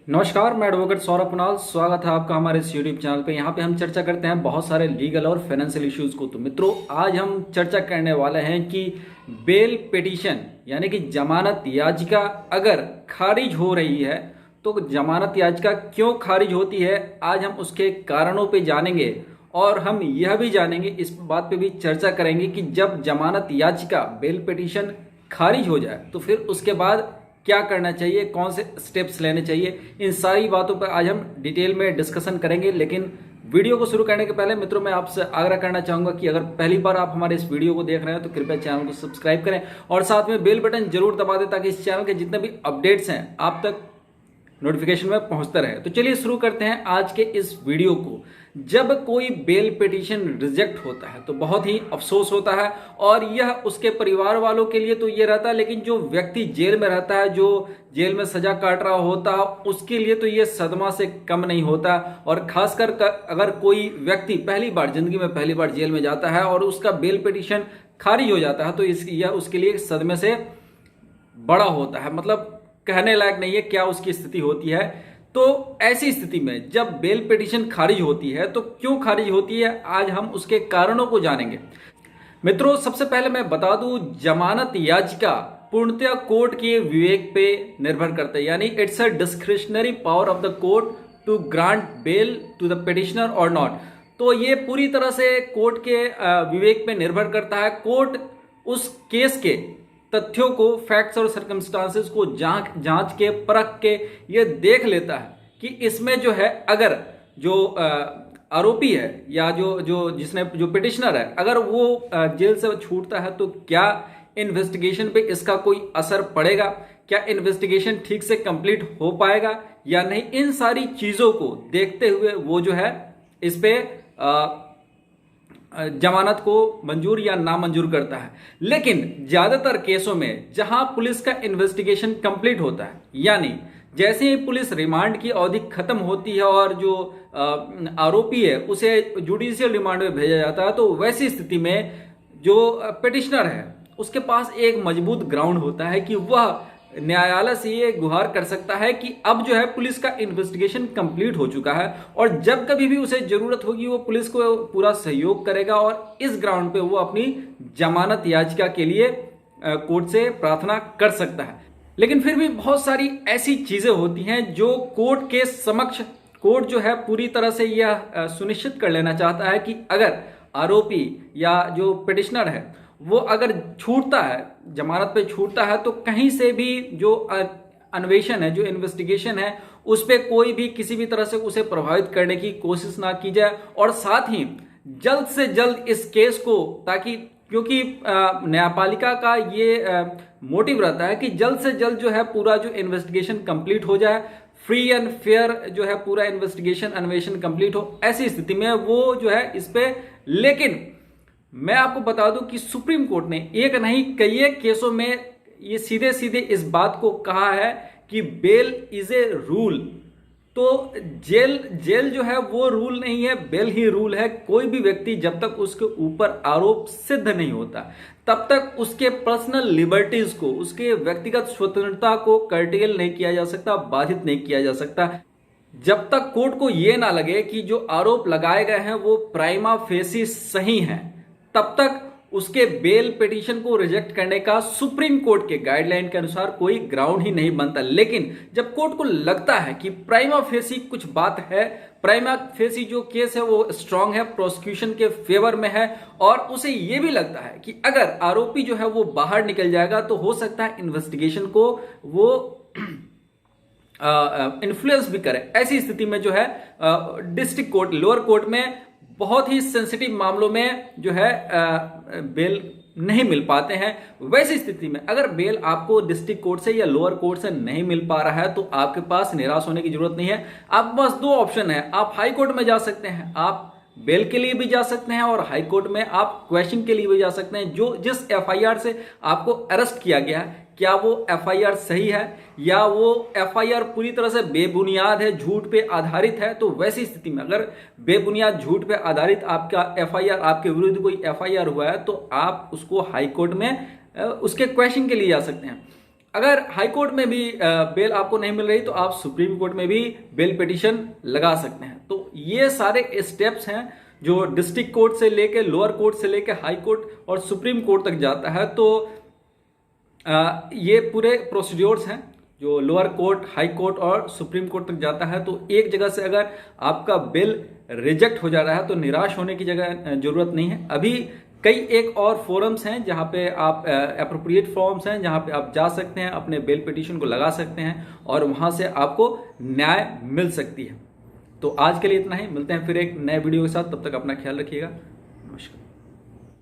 नमस्कार, मैं एडवोकेट सौरभ कुणाल। स्वागत है आपका हमारे इस यूट्यूब चैनल पे। यहाँ पे हम चर्चा करते हैं बहुत सारे लीगल और फाइनेंशियल इश्यूज को। तो मित्रों, आज हम चर्चा करने वाले हैं कि बेल पिटीशन यानी कि जमानत याचिका अगर खारिज हो रही है तो जमानत याचिका क्यों खारिज होती है। आज हम उसके कारणों पे जानेंगे और हम यह भी जानेंगे, इस बात पे भी चर्चा करेंगे कि जब जमानत याचिका बेल पिटीशन खारिज हो जाए तो फिर उसके बाद क्या करना चाहिए, कौन से स्टेप्स लेने चाहिए। इन सारी बातों पर आज हम डिटेल में डिस्कशन करेंगे। लेकिन वीडियो को शुरू करने के पहले मित्रों, मैं आपसे आग्रह करना चाहूंगा कि अगर पहली बार आप हमारे इस वीडियो को देख रहे हैं तो कृपया चैनल को सब्सक्राइब करें और साथ में बेल बटन जरूर दबा दें ताकि इस चैनल के जितने भी अपडेट्स हैं आप तक नोटिफिकेशन में पहुंचता रहे। तो चलिए शुरू करते हैं आज के इस वीडियो को। जब कोई बेल पिटीशन रिजेक्ट होता है तो बहुत ही अफसोस होता है और यह उसके परिवार वालों के लिए तो ये रहता है, लेकिन जो व्यक्ति जेल में रहता है, जो जेल में सजा काट रहा होता है, उसके लिए तो ये सदमा से कम नहीं होता। और खासकर अगर कोई व्यक्ति जिंदगी में पहली बार जेल में जाता है और उसका बेल पिटीशन खारिज हो जाता है तो यह उसके लिए सदमे से बड़ा होता है। मतलब कहने लायक नहीं है क्या उसकी स्थिति होती है। तो ऐसी स्थिति में जब बेल पिटीशन खारिज होती है तो क्यों खारिज होती है, आज हम उसके कारणों को जानेंगे। मित्रों, सबसे पहले मैं बता दूं, जमानत याचिका पूर्णतया कोर्ट के विवेक पे निर्भर करता है, यानी it's a discretionary power of the court to grant bail to the petitioner और नॉट। तो ये पूरी तरह से कोर्ट के विवेक पे निर्भर करता है। कोर्ट उस केस के तथ्यों को, फैक्ट्स और सर्कमस्टांसेस को जांच के परख के ये देख लेता है कि इसमें जो है, अगर जो आरोपी है या जो पिटिशनर है, अगर वो जेल से छूटता है तो क्या इन्वेस्टिगेशन पे इसका कोई असर पड़ेगा, क्या इन्वेस्टिगेशन ठीक से कंप्लीट हो पाएगा या नहीं। इन सारी चीजों को देखते हुए वो जो है इस पे जमानत को मंजूर या नामंजूर करता है। लेकिन ज्यादातर केसों में जहां पुलिस का इन्वेस्टिगेशन कंप्लीट होता है, यानी जैसे ही पुलिस रिमांड की अवधि खत्म होती है और जो आरोपी है उसे जुडिशियल रिमांड में भेजा जाता है, तो वैसी स्थिति में जो पिटिशनर है उसके पास एक मजबूत ग्राउंड होता है कि वह न्यायालय से ये गुहार कर सकता है कि अब जो है पुलिस का इन्वेस्टिगेशन कंप्लीट हो चुका है और जब कभी भी उसे जरूरत होगी वो पुलिस को पूरा सहयोग करेगा और इस ग्राउंड पे वो अपनी जमानत याचिका के लिए कोर्ट से प्रार्थना कर सकता है। लेकिन फिर भी बहुत सारी ऐसी चीजें होती हैं जो कोर्ट के समक्ष कोर्ट जो है पूरी तरह से यह सुनिश्चित कर लेना चाहता है कि अगर आरोपी या जो पिटिशनर है वो अगर छूटता है, जमानत पे छूटता है, तो कहीं से भी जो अन्वेषण है, जो इन्वेस्टिगेशन है, उस पे कोई भी किसी भी तरह से उसे प्रभावित करने की कोशिश ना की जाए और साथ ही जल्द से जल्द इस केस को, ताकि क्योंकि न्यायपालिका का ये मोटिव रहता है कि जल्द से जल्द जो है पूरा जो इन्वेस्टिगेशन कंप्लीट हो जाए, फ्री एंड फेयर जो है पूरा इन्वेस्टिगेशन अन्वेषण कंप्लीट हो। ऐसी स्थिति में वो जो है इस पे, लेकिन मैं आपको बता दूं कि सुप्रीम कोर्ट ने एक नहीं कई एक केसों में ये सीधे सीधे इस बात को कहा है कि बेल इज ए रूल। तो जेल जो है वो रूल नहीं है, बेल ही रूल है। कोई भी व्यक्ति जब तक उसके ऊपर आरोप सिद्ध नहीं होता तब तक उसके पर्सनल लिबर्टीज को, उसके व्यक्तिगत स्वतंत्रता को कर्टेल नहीं किया जा सकता, बाधित नहीं किया जा सकता। जब तक कोर्ट को यह ना लगे कि जो आरोप लगाए गए हैं वो प्राइमा फेसी सही हैं, तब तक उसके बेल पिटीशन को रिजेक्ट करने का सुप्रीम कोर्ट के गाइडलाइन के अनुसार कोई ग्राउंड ही नहीं बनता। लेकिन जब कोर्ट को लगता है कि प्राइमा फेसी कुछ बात है, प्राइमा फेसी जो केस है वो स्ट्रांग है, प्रोसिक्यूशन के फेवर में है, और उसे यह भी लगता है कि अगर आरोपी जो है वो बाहर निकल जाएगा तो हो सकता है इन्वेस्टिगेशन को वो इन्फ्लुएंस भी करे, ऐसी स्थिति में जो है डिस्ट्रिक्ट कोर्ट, लोअर कोर्ट में बहुत ही सेंसिटिव मामलों में जो है बेल नहीं मिल पाते हैं। वैसी स्थिति में अगर बेल आपको डिस्ट्रिक्ट कोर्ट से या लोअर कोर्ट से नहीं मिल पा रहा है तो आपके पास निराश होने की जरूरत नहीं है। आपके पास दो ऑप्शन है, आप हाई कोर्ट में जा सकते हैं, आप बेल के लिए भी जा सकते हैं और हाई कोर्ट में आप क्वेश्चन के लिए भी जा सकते हैं। जो जिस एफआईआर से आपको अरेस्ट किया गया है, क्या वो एफआईआर सही है या वो एफआईआर पूरी तरह से बेबुनियाद है, झूठ पे आधारित है। तो वैसी स्थिति में अगर बेबुनियाद झूठ पे आधारित आपका एफआईआर, आपके विरुद्ध कोई एफआईआर हुआ है, तो आप उसको हाई कोर्ट में उसके क्वेश्चन के लिए जा सकते हैं। अगर हाई कोर्ट में भी बेल आपको नहीं मिल रही तो आप सुप्रीम कोर्ट में भी बेल पिटीशन लगा सकते हैं। तो ये सारे स्टेप्स हैं जो डिस्ट्रिक्ट कोर्ट से लेके लोअर कोर्ट से लेके हाई कोर्ट और सुप्रीम कोर्ट तक जाता है। तो ये पूरे प्रोसीड्योर्स हैं जो लोअर कोर्ट, हाई कोर्ट और सुप्रीम कोर्ट तक जाता है। तो एक जगह से अगर आपका बिल रिजेक्ट हो जा रहा है तो निराश होने की जरूरत नहीं है। अभी कई एक और फोरम्स हैं जहां पे आप एप्रोप्रिएट फॉर्म्स हैं जहां पे आप जा सकते हैं, अपने बेल पिटीशन को लगा सकते हैं और वहां से आपको न्याय मिल सकती है। तो आज के लिए इतना ही, मिलते हैं फिर एक नए वीडियो के साथ। तब तक अपना ख्याल रखिएगा। नमस्कार।